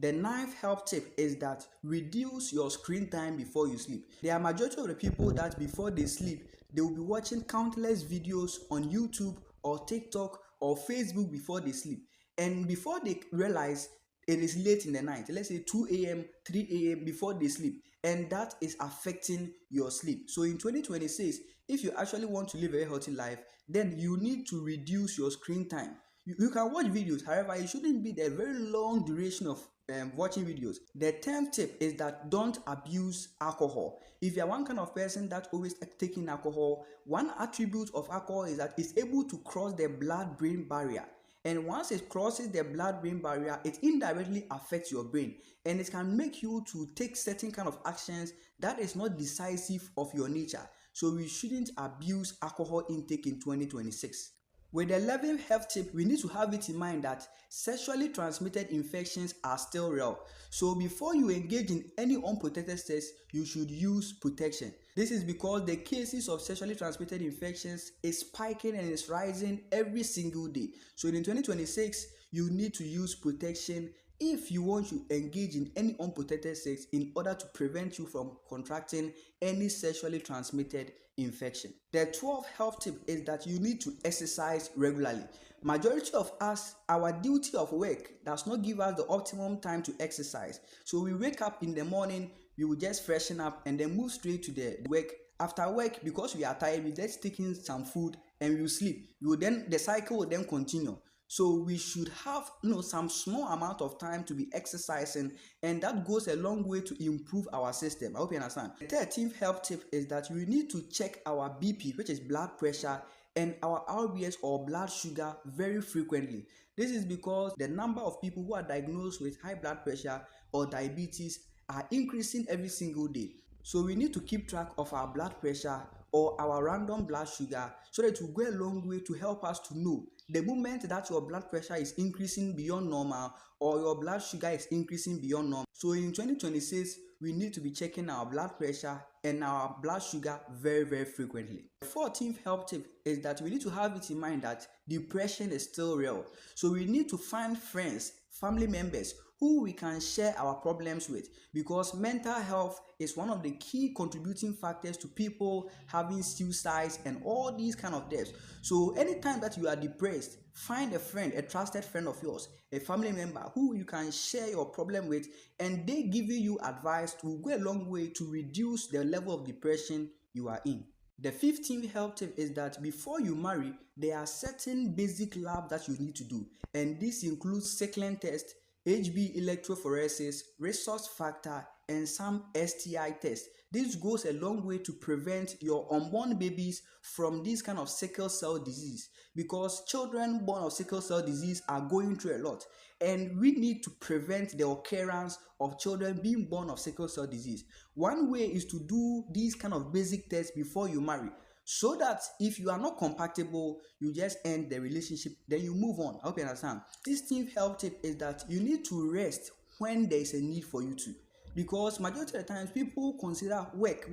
The ninth health tip is that reduce your screen time before you sleep. There are majority of the people that before they sleep, they will be watching countless videos on YouTube or TikTok or Facebook before they sleep. And before they realize it is late in the night, let's say 2 a.m., 3 a.m. before they sleep, and that is affecting your sleep. So in 2026, if you actually want to live a healthy life, then you need to reduce your screen time. You can watch videos, however, it shouldn't be the very long duration of watching videos. The 10th tip is that don't abuse alcohol. If you are one kind of person that always taking alcohol, one attribute of alcohol is that it's able to cross the blood-brain barrier. And once it crosses the blood-brain barrier, it indirectly affects your brain, and it can make you to take certain kind of actions that is not decisive of your nature. So we shouldn't abuse alcohol intake in 2026. With the 11th health tip, we need to have it in mind that sexually transmitted infections are still real. So before you engage in any unprotected sex, you should use protection. This is because the cases of sexually transmitted infections is spiking and is rising every single day. So in 2026, you need to use protection if you want to engage in any unprotected sex in order to prevent you from contracting any sexually transmitted infection. The 12th health tip is that you need to exercise regularly. Majority of us, our duty of work does not give us the optimum time to exercise. So we wake up in the morning, we will just freshen up and then move straight to the work. After work, because we are tired, we just taking some food and we will sleep. The cycle will then continue. So we should have some small amount of time to be exercising, and that goes a long way to improve our system. I hope you understand. The 13th health tip is that we need to check our BP, which is blood pressure, and our RBS or blood sugar very frequently. This is because the number of people who are diagnosed with high blood pressure or diabetes are increasing every single day. So we need to keep track of our blood pressure or our random blood sugar so that it will go a long way to help us to know the moment that your blood pressure is increasing beyond normal or your blood sugar is increasing beyond normal. So in 2026, we need to be checking our blood pressure and our blood sugar very, very frequently. The 14th health tip is that we need to have it in mind that depression is still real. So we need to find friends, family members who we can share our problems with, because mental health is one of the key contributing factors to people having suicides and all these kind of deaths. So anytime that you are depressed, find a friend, a trusted friend of yours, a family member who you can share your problem with, and they giving you advice to go a long way to reduce the level of depression you are in. The 15th health tip is that before you marry, there are certain basic labs that you need to do, and this includes cycling test, HB electrophoresis, resource factor, and some STI tests. This goes a long way to prevent your unborn babies from this kind of sickle cell disease, because children born of sickle cell disease are going through a lot, and we need to prevent the occurrence of children being born of sickle cell disease. One way is to do these kind of basic tests before you marry, so that if you are not compatible, you just end the relationship, then you move on. I hope you understand. 16th health tip is that you need to rest when there is a need for you to, because majority of the times people consider work,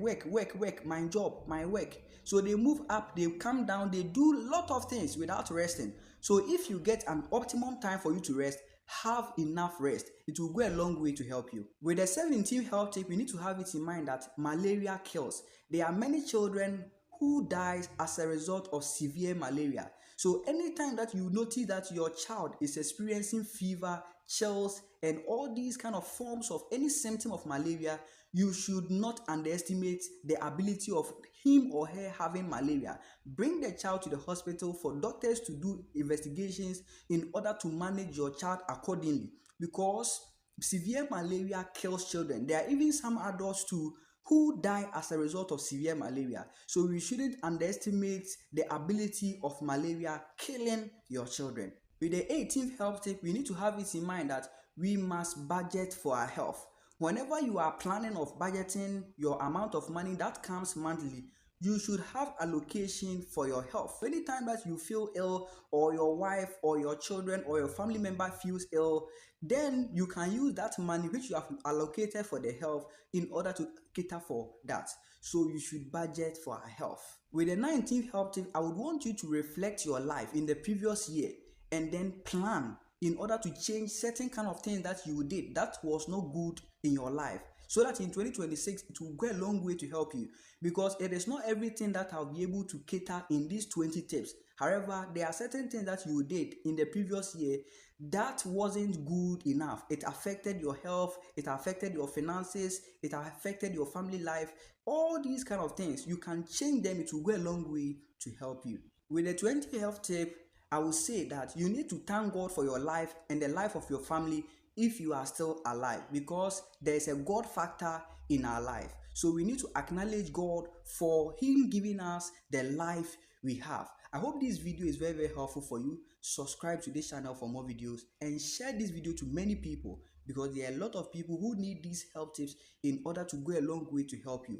my job, my work. So they move up, they come down, they do a lot of things without resting. So if you get an optimum time for you to rest, have enough rest. It will go a long way to help you. With the 17th health tip, we need to have it in mind that malaria kills. There are many children who dies as a result of severe malaria. So anytime that you notice that your child is experiencing fever, chills, and all these kind of forms of any symptom of malaria, you should not underestimate the ability of him or her having malaria. Bring the child to the hospital for doctors to do investigations in order to manage your child accordingly, because severe malaria kills children. There are even some adults too who die as a result of severe malaria. So we shouldn't underestimate the ability of malaria killing your children. With the 18th health tip, we need to have it in mind that we must budget for our health. Whenever you are planning of budgeting your amount of money that comes monthly, you should have allocation for your health. Anytime that you feel ill, or your wife or your children or your family member feels ill, then you can use that money which you have allocated for the health in order to cater for that. So you should budget for our health. With the 19th health tip, I would want you to reflect your life in the previous year and then plan in order to change certain kind of things that you did that was not good in your life, so that in 2026 it will go a long way to help you, because it is not everything that I'll be able to cater in these 20 tips. However, there are certain things that you did in the previous year that wasn't good enough. It affected your health, it affected your finances, it affected your family life. All these kind of things, you can change them. It will go a long way to help you. With the 20 health tip, I will say that you need to thank God for your life and the life of your family if you are still alive, because there is a God factor in our life. So we need to acknowledge God for Him giving us the life we have. I hope this video is very, very helpful for you. Subscribe to this channel for more videos and share this video to many people, because there are a lot of people who need these health tips in order to go a long way to help you.